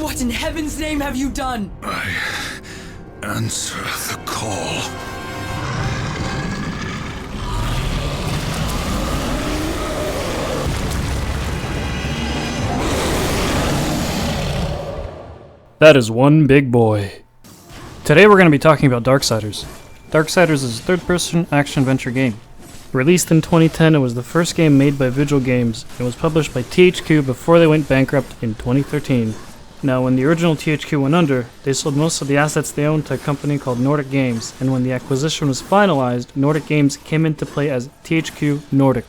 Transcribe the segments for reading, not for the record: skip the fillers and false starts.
What in heaven's name have you done? I answer the call. That is one big boy. Today we're going to be talking about Darksiders. Darksiders is a third-person action-adventure game. Released in 2010, it was the first game made by Vigil games. It was published by THQ before they went bankrupt in 2013. Now, when the original THQ went under, they sold most of the assets they owned to a company called Nordic Games, and when the acquisition was finalized, Nordic Games came into play as THQ Nordic.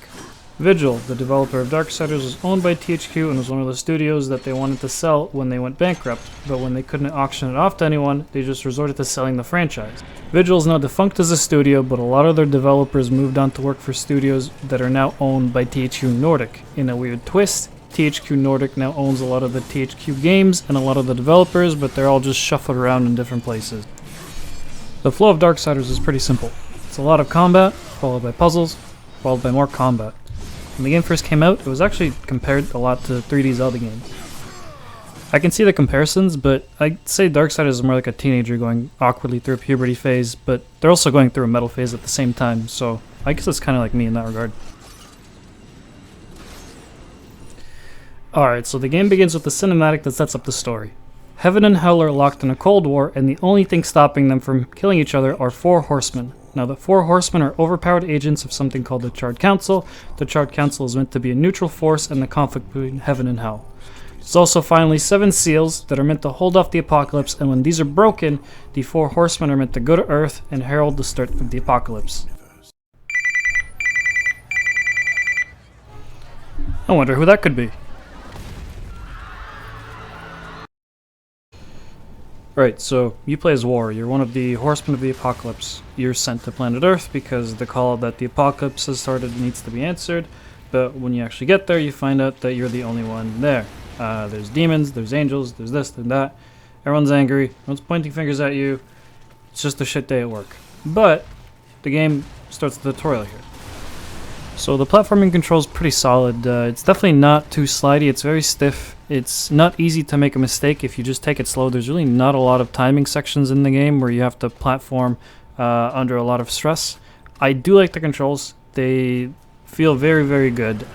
Vigil, the developer of Darksiders, was owned by THQ and was one of the studios that they wanted to sell when they went bankrupt, but when they couldn't auction it off to anyone, they just resorted to selling the franchise. Vigil is now defunct as a studio, but a lot of their developers moved on to work for studios that are now owned by THQ Nordic. In a weird twist, THQ Nordic now owns a lot of the THQ games and a lot of the developers, but they're all just shuffled around in different places. The flow of Darksiders is pretty simple. It's a lot of combat, followed by puzzles, followed by more combat. When the game first came out, it was actually compared a lot to 3D Zelda games. I can see the comparisons, but I'd say Darksiders is more like a teenager going awkwardly through a puberty phase, but they're also going through a metal phase at the same time, so I guess it's kind of like me in that regard. Alright, so the game begins with a cinematic that sets up the story. Heaven and Hell are locked in a cold war, and the only thing stopping them from killing each other are 4 horsemen. Now, the 4 horsemen are overpowered agents of something called the Charred Council. The Charred Council is meant to be a neutral force in the conflict between Heaven and Hell. There's also finally 7 seals that are meant to hold off the apocalypse, and when these are broken, the 4 horsemen are meant to go to Earth and herald the start of the apocalypse. I wonder who that could be. Right, so you play as War. You're one of the Horsemen of the Apocalypse. You're sent to planet Earth because the call that the apocalypse has started needs to be answered, but when you actually get there, you find out that you're the only one there. There's demons, there's angels, there's this and that. Everyone's angry, everyone's pointing fingers at you. It's just a shit day at work. But the game starts the tutorial here. So the platforming control is pretty solid. It's definitely not too slidey, it's very stiff. It's not easy to make a mistake if you just take it slow. There's really not a lot of timing sections in the game where you have to platform under a lot of stress. I do like the controls. They feel very, very good.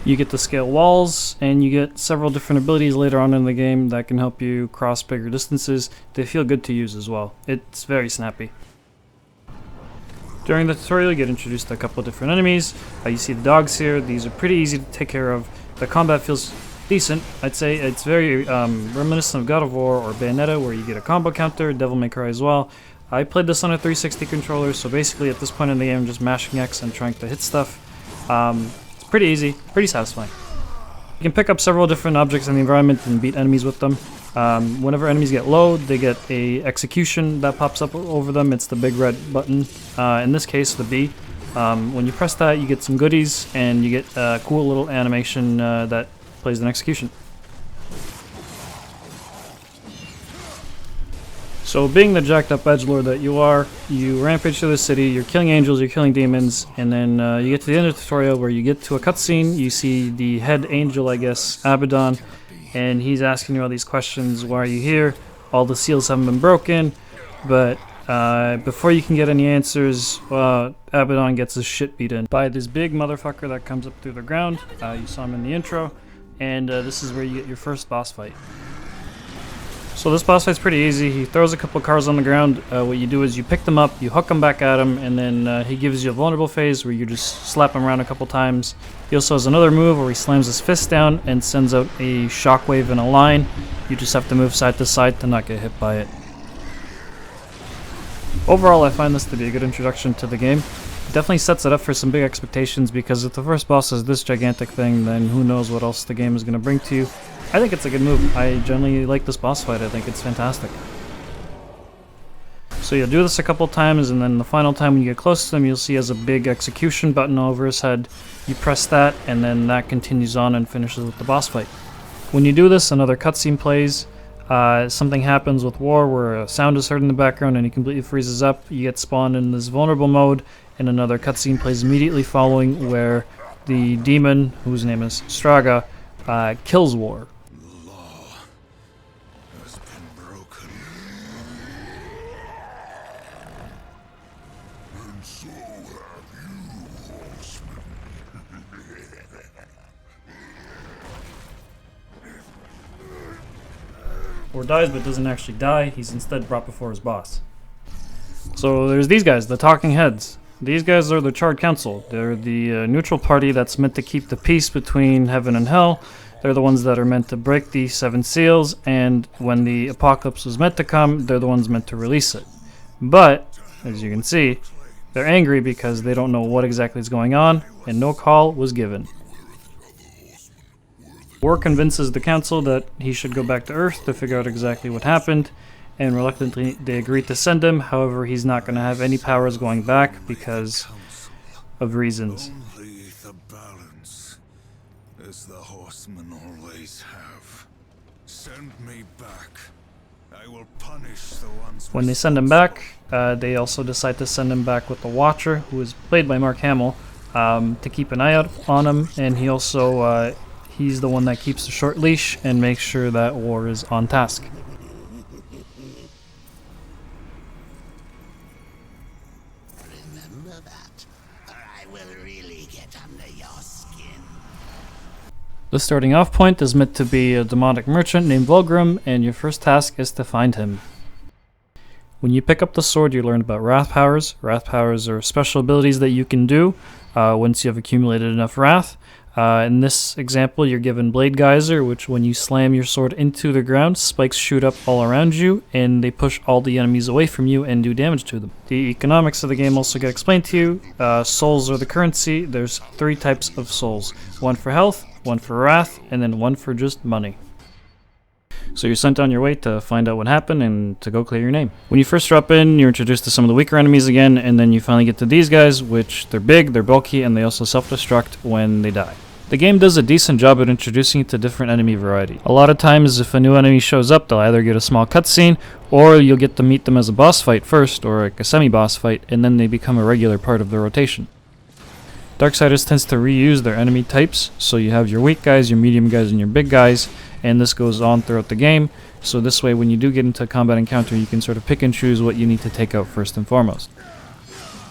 You get to scale walls, and you get several different abilities later on in the game that can help you cross bigger distances. They feel good to use as well. It's very snappy. During the tutorial, you get introduced to a couple of different enemies. You see the dogs here. These are pretty easy to take care of. The combat feels decent. I'd say it's very reminiscent of God of War or Bayonetta, where you get a combo counter, Devil May Cry as well. I played this on a 360 controller, so basically at this point in the game I'm just mashing X and trying to hit stuff. It's pretty easy, pretty satisfying. You can pick up several different objects in the environment and beat enemies with them. Whenever enemies get low, they get a execution that pops up over them. It's the big red button. In this case, the B. When you press that, you get some goodies, and you get a cool little animation that plays an execution. So being the jacked up edgelord that you are, you rampage through the city, you're killing angels, you're killing demons, and then you get to the end of the tutorial where you get to a cutscene. You see the head angel, I guess, Abaddon, and he's asking you all these questions. Why are you here? All the seals haven't been broken, but before you can get any answers, Abaddon gets his shit beat in by this big motherfucker that comes up through the ground. You saw him in the intro, and this is where you get your first boss fight. So this boss fight's pretty easy. He throws a couple of cars on the ground. What you do is you pick them up, you hook them back at him, and then he gives you a vulnerable phase where you just slap him around a couple times. He also has another move where he slams his fist down and sends out a shockwave in a line. You just have to move side to side to not get hit by it. Overall, I find this to be a good introduction to the game. It definitely sets it up for some big expectations, because if the first boss is this gigantic thing, then who knows what else the game is going to bring to you. I think it's a good move. I generally like this boss fight. I think it's fantastic. So you'll do this a couple times, and then the final time when you get close to him, you'll see he has a big execution button over his head. You press that, and then that continues on and finishes with the boss fight. When you do this, another cutscene plays. Something happens with War where a sound is heard in the background and he completely freezes up. You get spawned in this vulnerable mode, and another cutscene plays immediately following where the demon, whose name is Straga, kills War. Law broken. And so have you, horseman. Or dies but doesn't actually die, he's instead brought before his boss. So there's these guys, the talking heads. These guys are the Charred Council. They're the neutral party that's meant to keep the peace between heaven and hell. They're the ones that are meant to break the 7 seals, and when the apocalypse was meant to come, they're the ones meant to release it. But, as you can see, they're angry because they don't know what exactly is going on, and no call was given. War convinces the council that he should go back to Earth to figure out exactly what happened, and reluctantly they agree to send him. However, he's not going to have any powers going back because of reasons. Only the balance, as the horsemen always have. Send me back. I will punish the ones. When they send him back, they also decide to send him back with the Watcher, who is played by Mark Hamill, to keep an eye out on him, and he also he's the one that keeps the short leash and makes sure that war is on task. Remember that, or I will really get under your skin. The starting off point is meant to be a demonic merchant named Vulgrim, and your first task is to find him. When you pick up the sword, you learn about wrath powers. Wrath powers are special abilities that you can do once you have accumulated enough wrath. In this example, you're given Blade Geyser, which when you slam your sword into the ground, spikes shoot up all around you, and they push all the enemies away from you and do damage to them. The economics of the game also get explained to you. Souls are the currency. There's 3 types of souls. One for health, one for wrath, and then one for just money. So you're sent on your way to find out what happened and to go clear your name. When you first drop in, you're introduced to some of the weaker enemies again, and then you finally get to these guys, which they're big, they're bulky, and they also self-destruct when they die. The game does a decent job at introducing you to different enemy variety. A lot of times if a new enemy shows up, they'll either get a small cutscene, or you'll get to meet them as a boss fight first, or like a semi-boss fight, and then they become a regular part of the rotation. Darksiders tends to reuse their enemy types, so you have your weak guys, your medium guys, and your big guys, and this goes on throughout the game, so this way when you do get into a combat encounter, you can sort of pick and choose what you need to take out first and foremost.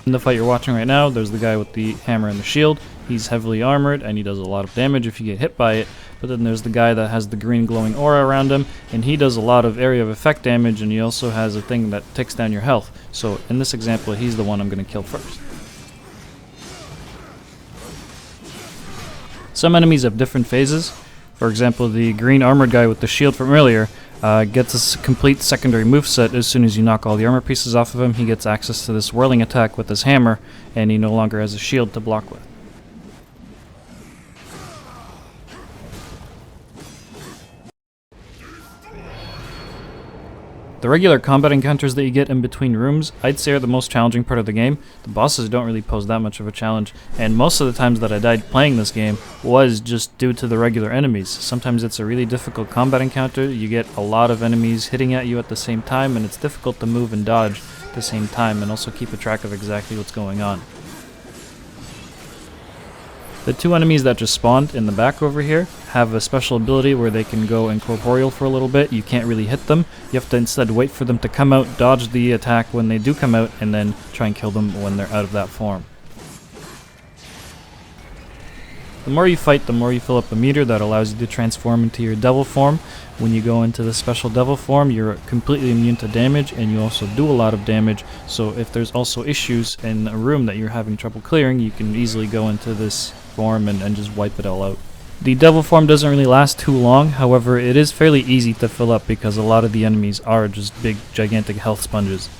In the fight you're watching right now, there's the guy with the hammer and the shield. He's heavily armored and he does a lot of damage if you get hit by it, but then there's the guy that has the green glowing aura around him, and he does a lot of area of effect damage, and he also has a thing that ticks down your health. So in this example, he's the one I'm going to kill first. Some enemies have different phases. For example, the green armored guy with the shield from earlier gets a complete secondary moveset. As soon as you knock all the armor pieces off of him, he gets access to this whirling attack with his hammer, and he no longer has a shield to block with. The regular combat encounters that you get in between rooms, I'd say are the most challenging part of the game. The bosses don't really pose that much of a challenge, and most of the times that I died playing this game was just due to the regular enemies. Sometimes it's a really difficult combat encounter, you get a lot of enemies hitting at you at the same time, and it's difficult to move and dodge at the same time, and also keep a track of exactly what's going on. The 2 enemies that just spawned in the back over here have a special ability where they can go incorporeal for a little bit. You can't really hit them. You have to instead wait for them to come out, dodge the attack when they do come out, and then try and kill them when they're out of that form. The more you fight, the more you fill up a meter that allows you to transform into your devil form. When you go into the special devil form, you're completely immune to damage, and you also do a lot of damage, so if there's also issues in a room that you're having trouble clearing, you can easily go into this form and just wipe it all out. The devil form doesn't really last too long, however it is fairly easy to fill up because a lot of the enemies are just big gigantic health sponges.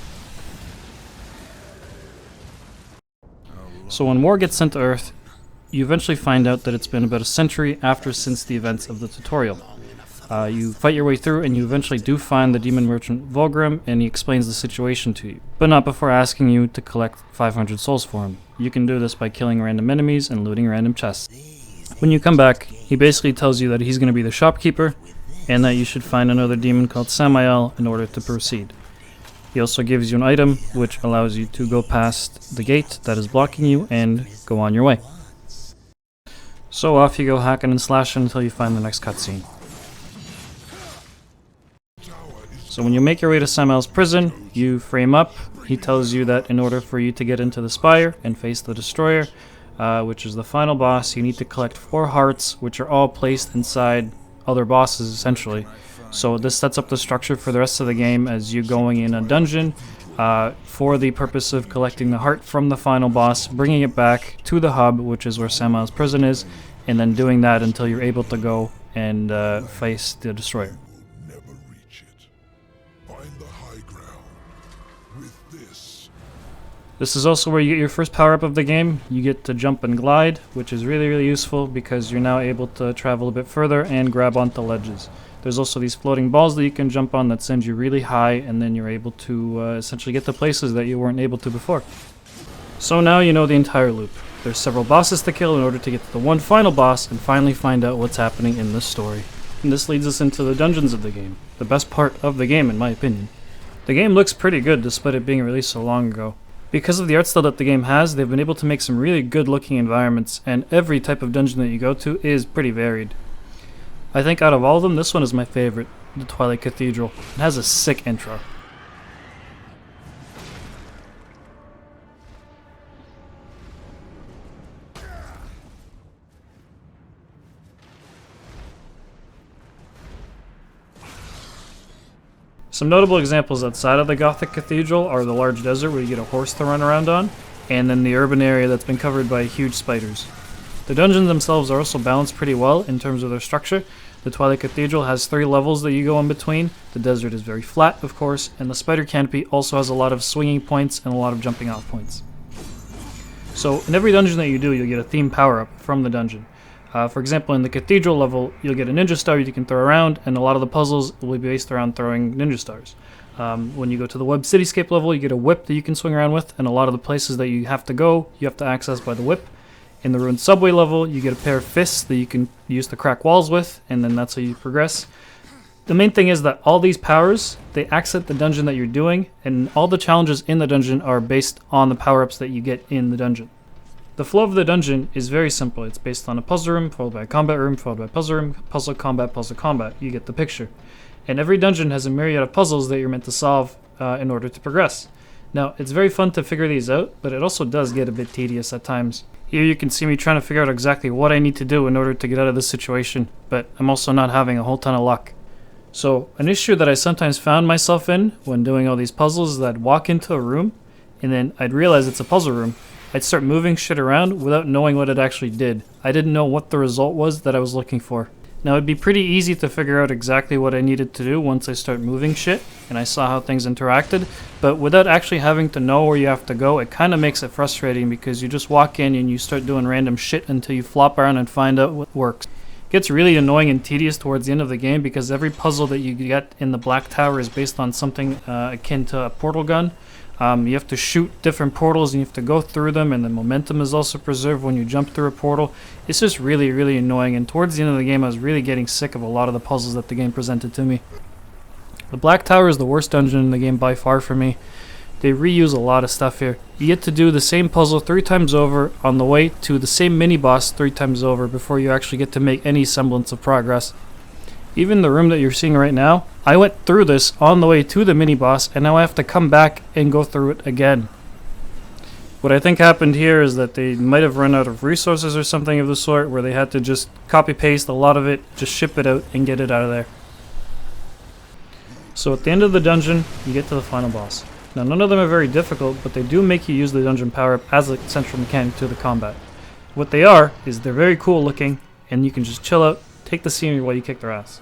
So when War gets sent to Earth, you eventually find out that it's been about a century since the events of the tutorial. You fight your way through and you eventually do find the demon merchant Vulgrim, and he explains the situation to you, but not before asking you to collect 500 souls for him. You can do this by killing random enemies and looting random chests. When you come back, he basically tells you that he's going to be the shopkeeper and that you should find another demon called Samael in order to proceed. He also gives you an item which allows you to go past the gate that is blocking you and go on your way. So off you go hacking and slashing until you find the next cutscene. So when you make your way to Samael's prison, you frame up. He tells you that in order for you to get into the spire and face the destroyer, which is the final boss, you need to collect 4 hearts, which are all placed inside other bosses essentially. So this sets up the structure for the rest of the game as you going in a dungeon for the purpose of collecting the heart from the final boss, bringing it back to the hub, which is where Samael's prison is, and then doing that until you're able to go and face the destroyer. Never reach it. Find the high ground. With this. This is also where you get your first power-up of the game. You get to jump and glide, which is really, really useful because you're now able to travel a bit further and grab onto ledges. There's also these floating balls that you can jump on that send you really high, and then you're able to essentially get to places that you weren't able to before. So now you know the entire loop. There's several bosses to kill in order to get to the one final boss and finally find out what's happening in this story. And this leads us into the dungeons of the game, the best part of the game in my opinion. The game looks pretty good despite it being released so long ago. Because of the art style that the game has, they've been able to make some really good looking environments, and every type of dungeon that you go to is pretty varied. I think out of all of them, this one is my favorite, the Twilight Cathedral. It has a sick intro. Some notable examples outside of the Gothic Cathedral are the large desert where you get a horse to run around on, and then the urban area that's been covered by huge spiders. The dungeons themselves are also balanced pretty well in terms of their structure. The Twilight Cathedral has 3 levels that you go in between. The desert is very flat, of course, and the spider canopy also has a lot of swinging points and a lot of jumping off points. So in every dungeon that you do, you'll get a themed power-up from the dungeon. For example, in the Cathedral level, you'll get a ninja star you can throw around, and a lot of the puzzles will be based around throwing ninja stars. When you go to the Web Cityscape level, you get a whip that you can swing around with, and a lot of the places that you have to go, you have to access by the whip. In the Ruined Subway level, you get a pair of fists that you can use to crack walls with, and then that's how you progress. The main thing is that all these powers, they accent the dungeon that you're doing, and all the challenges in the dungeon are based on the power-ups that you get in the dungeon. The flow of the dungeon is very simple. It's based on a puzzle room, followed by a combat room, followed by a puzzle room, puzzle combat. You get the picture. And every dungeon has a myriad of puzzles that you're meant to solve in order to progress. Now, it's very fun to figure these out, but it also does get a bit tedious at times. Here you can see me trying to figure out exactly what I need to do in order to get out of this situation, but I'm also not having a whole ton of luck. So, an issue that I sometimes found myself in when doing all these puzzles is that I'd walk into a room, and then I'd realize it's a puzzle room. I'd start moving shit around without knowing what it actually did. I didn't know what the result was that I was looking for. Now it'd be pretty easy to figure out exactly what I needed to do once I start moving shit and I saw how things interacted, but without actually having to know where you have to go, it kind of makes it frustrating because you just walk in and you start doing random shit until you flop around and find out what works. It gets really annoying and tedious towards the end of the game because every puzzle that you get in the Black Tower is based on something akin to a portal gun. You have to shoot different portals and you have to go through them, and the momentum is also preserved when you jump through a portal. It's just really, really annoying, and towards the end of the game I was really getting sick of a lot of the puzzles that the game presented to me. The Black Tower is the worst dungeon in the game by far for me. They reuse a lot of stuff here. You get to do the same puzzle 3 times over on the way to the same mini-boss 3 times over before you actually get to make any semblance of progress. Even the room that you're seeing right now, I went through this on the way to the mini-boss, and now I have to come back and go through it again. What I think happened here is that they might have run out of resources or something of the sort, where they had to just copy-paste a lot of it, just ship it out, and get it out of there. So at the end of the dungeon, you get to the final boss. Now none of them are very difficult, but they do make you use the dungeon power-up as a central mechanic to the combat. What they are, is they're very cool looking, and you can just chill out, take the scenery while you kick their ass.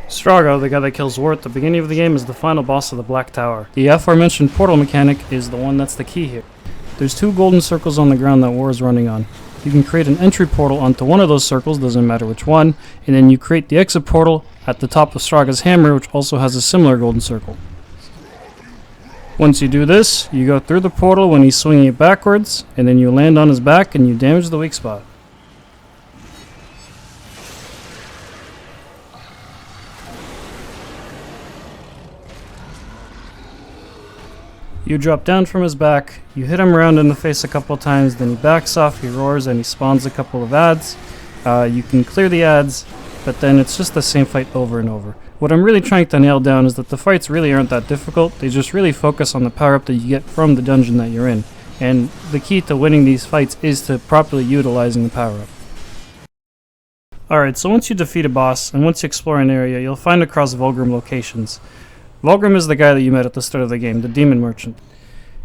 Strago, the guy that kills War at the beginning of the game, is the final boss of the Black Tower. The aforementioned portal mechanic is the one that's the key here. There's 2 golden circles on the ground that War is running on. You can create an entry portal onto one of those circles, doesn't matter which one, and then you create the exit portal at the top of Straga's hammer, which also has a similar golden circle. Once you do this, you go through the portal when he's swinging it backwards, and then you land on his back and you damage the weak spot. You drop down from his back, you hit him around in the face a couple times, then he backs off, he roars, and he spawns a couple of ads. You can clear the ads, but then it's just the same fight over and over. What I'm really trying to nail down is that the fights really aren't that difficult, they just really focus on the power-up that you get from the dungeon that you're in. And the key to winning these fights is to properly utilizing the power-up. Alright, so once you defeat a boss, and once you explore an area, you'll find across Vulgrim locations. Vulgrim is the guy that you met at the start of the game, the demon merchant.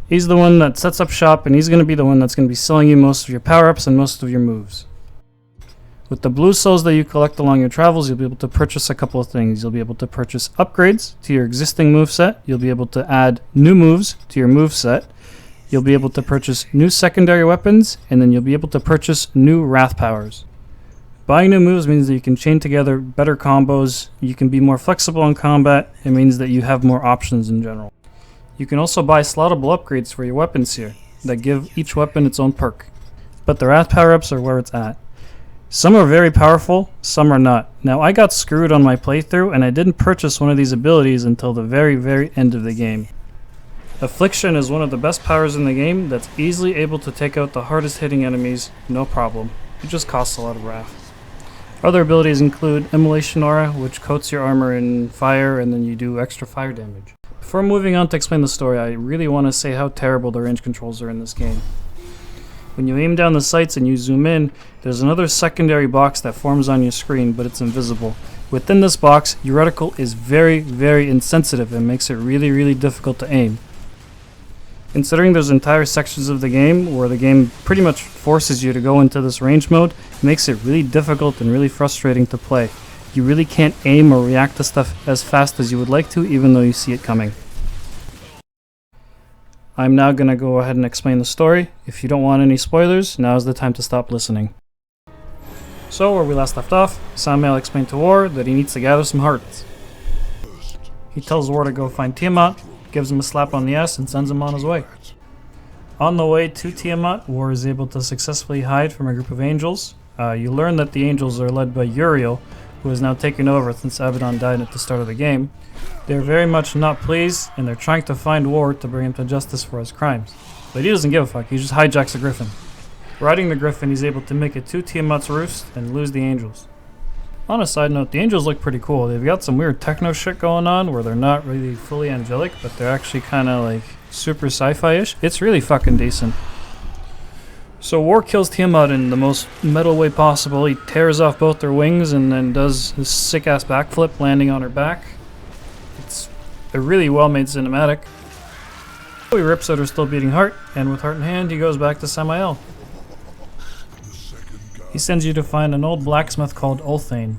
He's the one that sets up shop, and he's going to be the one that's going to be selling you most of your power-ups and most of your moves. With the blue souls that you collect along your travels, you'll be able to purchase a couple of things. You'll be able to purchase upgrades to your existing moveset. You'll be able to add new moves to your moveset. You'll be able to purchase new secondary weapons, and then you'll be able to purchase new wrath powers. Buying new moves means that you can chain together better combos, you can be more flexible in combat, it means that you have more options in general. You can also buy slottable upgrades for your weapons here, that give each weapon its own perk. But the wrath power-ups are where it's at. Some are very powerful, some are not. Now I got screwed on my playthrough and I didn't purchase one of these abilities until the very end of the game. Affliction is one of the best powers in the game that's easily able to take out the hardest hitting enemies, no problem. It just costs a lot of wrath. Other abilities include Immolation Aura, which coats your armor in fire and then you do extra fire damage. Before moving on to explain the story, I really want to say how terrible the range controls are in this game. When you aim down the sights and you zoom in, there's another secondary box that forms on your screen, but it's invisible. Within this box, your reticle is very insensitive and makes it really difficult to aim. Considering there's entire sections of the game where the game pretty much forces you to go into this range mode, it makes it really difficult and really frustrating to play. You really can't aim or react to stuff as fast as you would like to, even though you see it coming. I'm now going to go ahead and explain the story. If you don't want any spoilers, now's the time to stop listening. So, where we last left off, Samael explained to War that he needs to gather some hearts. He tells War to go find Tiamat, gives him a slap on the ass, and sends him on his way. On the way to Tiamat, War is able to successfully hide from a group of angels. You learn that the angels are led by Uriel, who has now taken over since Abaddon died at the start of the game. They're very much not pleased, and they're trying to find War to bring him to justice for his crimes. But he doesn't give a fuck, he just hijacks a griffin. Riding the griffin, he's able to make it to Tiamat's roost and lose the angels. On a side note, the angels look pretty cool. They've got some weird techno shit going on where they're not really fully angelic, but they're actually kind of like super sci-fi-ish. It's really fucking decent. So War kills Tiamat in the most metal way possible. He tears off both their wings and then does this sick-ass backflip, landing on her back. It's a really well-made cinematic. He rips out her still beating heart, and with heart in hand, he goes back to Samael. He sends you to find an old blacksmith called Ulthane,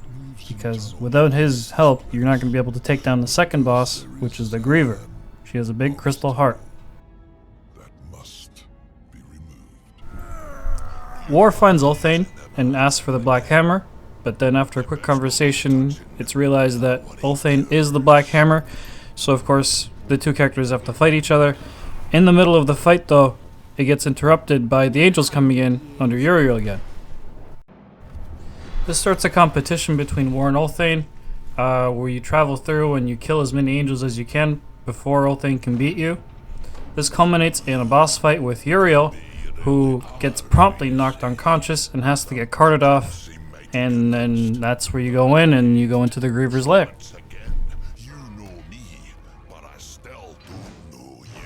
because without his help, you're not going to be able to take down the second boss, which is the Griever. She has a big crystal heart. That must be removed. War finds Ulthane and asks for the Black Hammer, but then after a quick conversation, it's realized that Ulthane is the Black Hammer, so of course the two characters have to fight each other. In the middle of the fight though, it gets interrupted by the angels coming in under Uriel again. This starts a competition between War and Ulthane, where you travel through and you kill as many angels as you can before Ulthane can beat you. This culminates in a boss fight with Uriel, who gets promptly knocked unconscious and has to get carted off, and then that's where you go in and you go into the Griever's lair. You know me, but I still don't know you.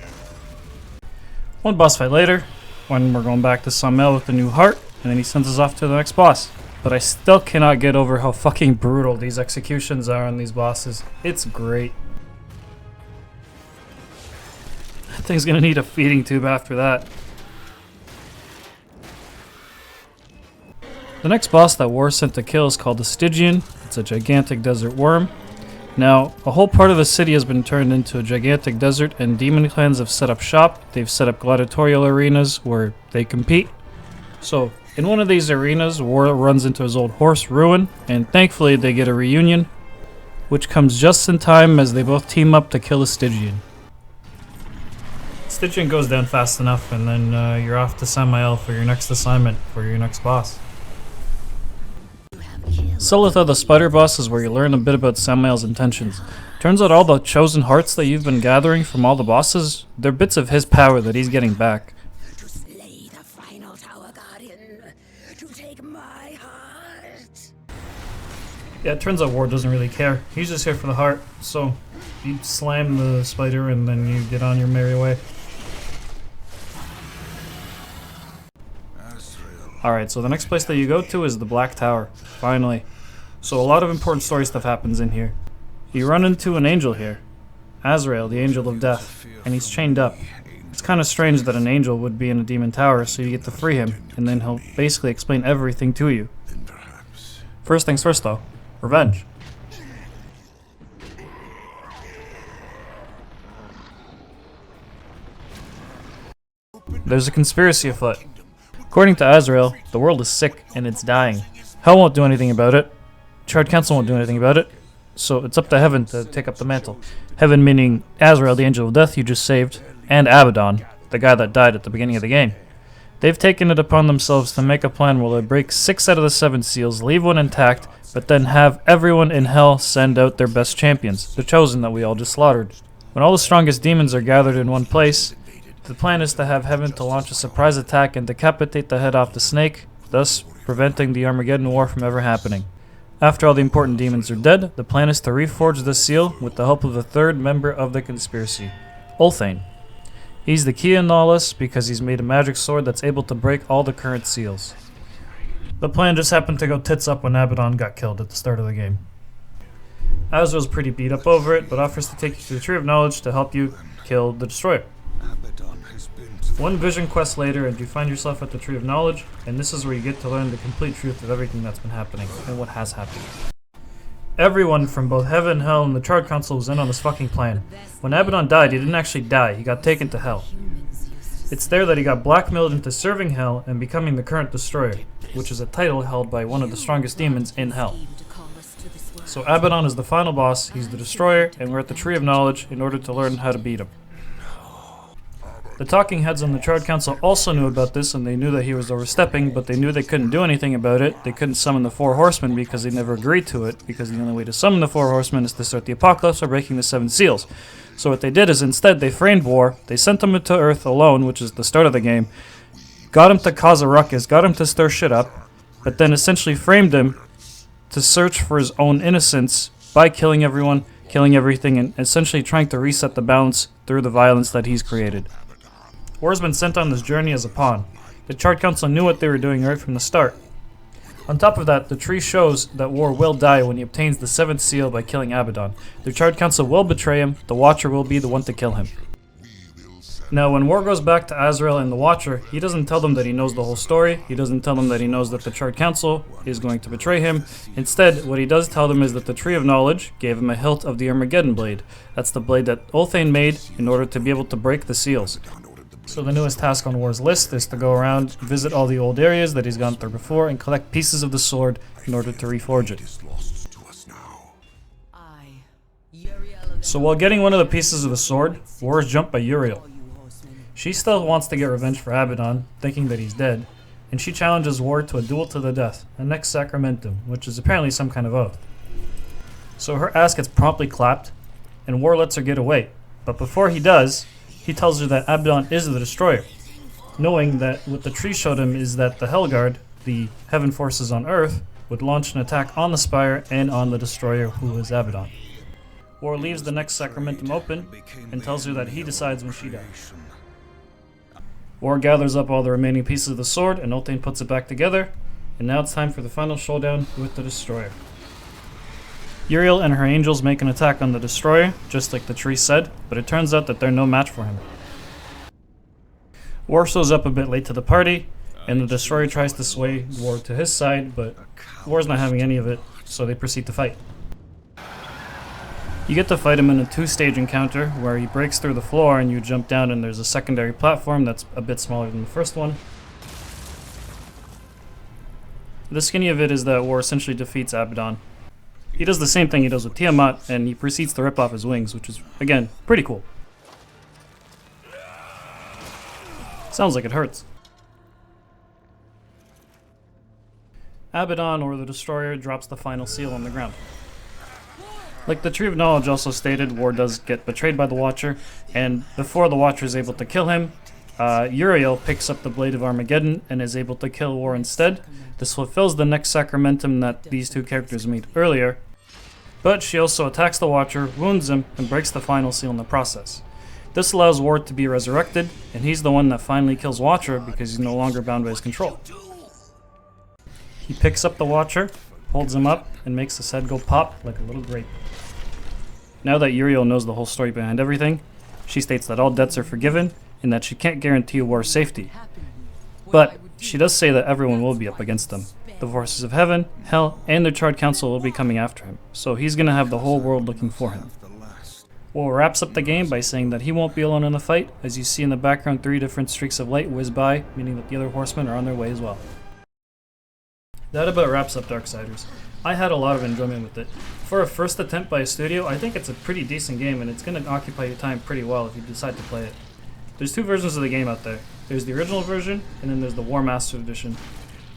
One boss fight later, when we're going back to Samael with the new heart, and then he sends us off to the next boss. But I still cannot get over how fucking brutal these executions are on these bosses. It's great. That thing's gonna need a feeding tube after that. The next boss that War sent to kill is called the Stygian. It's a gigantic desert worm. Now, a whole part of the city has been turned into a gigantic desert, and demon clans have set up shop. They've set up gladiatorial arenas where they compete. So, in one of these arenas, War runs into his old horse, Ruin, and thankfully they get a reunion, which comes just in time as they both team up to kill the Stygian. Stygian goes down fast enough, and then you're off to Samael for your next assignment, for your next boss. Silitha the Spider Boss is where you learn a bit about Samael's intentions. Turns out all the chosen hearts that you've been gathering from all the bosses, they're bits of his power that he's getting back. To slay the final Tower Guardian, to take my heart. Yeah, it turns out War doesn't really care. He's just here for the heart, so you slam the spider and then you get on your merry way. Alright, so the next place that you go to is the Black Tower, finally. So a lot of important story stuff happens in here. You run into an angel here, Azrael, the Angel of Death, and he's chained up. It's kind of strange that an angel would be in a demon tower, so you get to free him, and then he'll basically explain everything to you. First things first though, revenge. There's a conspiracy afoot. According to Azrael, the world is sick and it's dying. Hell won't do anything about it. Charred Council won't do anything about it. So it's up to Heaven to take up the mantle. Heaven meaning Azrael, the Angel of Death you just saved, and Abaddon, the guy that died at the beginning of the game. They've taken it upon themselves to make a plan where they break 6 out of the 7 seals, leave one intact, but then have everyone in Hell send out their best champions, the Chosen that we all just slaughtered. When all the strongest demons are gathered in one place, the plan is to have Heaven to launch a surprise attack and decapitate the head off the snake, thus preventing the Armageddon War from ever happening. After all the important demons are dead, the plan is to reforge the seal with the help of the 3rd member of the conspiracy, Ulthane. He's the key in all this because he's made a magic sword that's able to break all the current seals. The plan just happened to go tits up when Abaddon got killed at the start of the game. Azrael's pretty beat up over it, but offers to take you to the Tree of Knowledge to help you kill the Destroyer. One vision quest later and you find yourself at the Tree of Knowledge, and this is where you get to learn the complete truth of everything that's been happening, and what has happened. Everyone from both Heaven, Hell, and the Charred Council was in on this fucking plan. When Abaddon died, he didn't actually die, he got taken to Hell. It's there that he got blackmailed into serving Hell and becoming the current Destroyer, which is a title held by one of the strongest demons in Hell. So Abaddon is the final boss, he's the Destroyer, and we're at the Tree of Knowledge in order to learn how to beat him. The talking heads on the Charred Council also knew about this, and they knew that he was overstepping, but they knew they couldn't do anything about it. They couldn't summon the 4 horsemen because they never agreed to it, because the only way to summon the 4 horsemen is to start the apocalypse by breaking the 7 seals. So what they did is instead they framed War, they sent him to Earth alone, which is the start of the game, got him to cause a ruckus, got him to stir shit up, but then essentially framed him to search for his own innocence by killing everyone, killing everything, and essentially trying to reset the balance through the violence that he's created. War's been sent on this journey as a pawn. The Charred Council knew what they were doing right from the start. On top of that, the tree shows that War will die when he obtains the 7th seal by killing Abaddon. The Charred Council will betray him, the Watcher will be the one to kill him. Now when War goes back to Azrael and the Watcher, he doesn't tell them that he knows the whole story, he doesn't tell them that he knows that the Charred Council is going to betray him. Instead, what he does tell them is that the Tree of Knowledge gave him a hilt of the Armageddon blade. That's the blade that Ulthane made in order to be able to break the seals. So the newest task on War's list is to go around, visit all the old areas that he's gone through before, and collect pieces of the sword in order to reforge it. So while getting one of the pieces of the sword, War is jumped by Uriel. She still wants to get revenge for Abaddon, thinking that he's dead, and she challenges War to a duel to the death, a next sacramentum, which is apparently some kind of oath. So her ass gets promptly clapped, and War lets her get away, but before he does, he tells her that Abaddon is the Destroyer, knowing that what the tree showed him is that the Hellguard, the Heaven forces on Earth, would launch an attack on the Spire and on the Destroyer, who is Abaddon. War leaves the next sacramentum open and tells her that he decides when she dies. War gathers up all the remaining pieces of the sword and Ulthane puts it back together, and now it's time for the final showdown with the Destroyer. Uriel and her angels make an attack on the Destroyer, just like the tree said, but it turns out that they're no match for him. War shows up a bit late to the party, and the Destroyer tries to sway War to his side, but War's not having any of it, so they proceed to fight. You get to fight him in a 2-stage encounter, where he breaks through the floor and you jump down and there's a secondary platform that's a bit smaller than the first one. The skinny of it is that War essentially defeats Abaddon. He does the same thing he does with Tiamat, and he proceeds to rip off his wings, which is, again, pretty cool. Sounds like it hurts. Abaddon, or the Destroyer, drops the final seal on the ground. Like the Tree of Knowledge also stated, War does get betrayed by the Watcher, and before the Watcher is able to kill him, Uriel picks up the Blade of Armageddon and is able to kill War instead. This fulfills the next sacramentum that these two characters made earlier, but she also attacks the Watcher, wounds him, and breaks the final seal in the process. This allows War to be resurrected, and he's the one that finally kills Watcher because he's no longer bound by his control. He picks up the Watcher, holds him up, and makes his head go pop like a little grape. Now that Uriel knows the whole story behind everything, she states that all debts are forgiven and that she can't guarantee War's safety. But she does say that everyone will be up against him. The forces of heaven, hell, and the Charred Council will be coming after him, so he's gonna have the whole world looking for him. War wraps up the game by saying that he won't be alone in the fight. As you see in the background, 3 different streaks of light whiz by, meaning that the other horsemen are on their way as well. That about wraps up Darksiders. I had a lot of enjoyment with it. For a first attempt by a studio, I think it's a pretty decent game and it's going to occupy your time pretty well if you decide to play it. There's 2 versions of the game out there. There's the original version, and then there's the War Master Edition.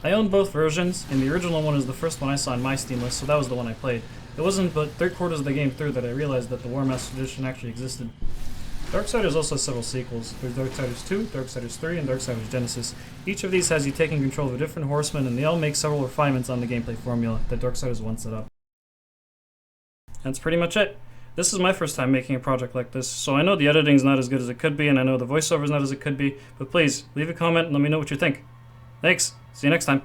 I own both versions, and the original one is the first one I saw on my Steam list, so that was the one I played. It wasn't but 3/4 of the game through that I realized that the War Master Edition actually existed. Darksiders also has several sequels. There's Darksiders 2, Darksiders 3, and Darksiders Genesis. Each of these has you taking control of a different horseman, and they all make several refinements on the gameplay formula that Darksiders 1 set up. That's pretty much it. This is my first time making a project like this, so I know the editing's not as good as it could be, and I know the voiceover's not as it could be, but please, leave a comment and let me know what you think. Thanks, see you next time.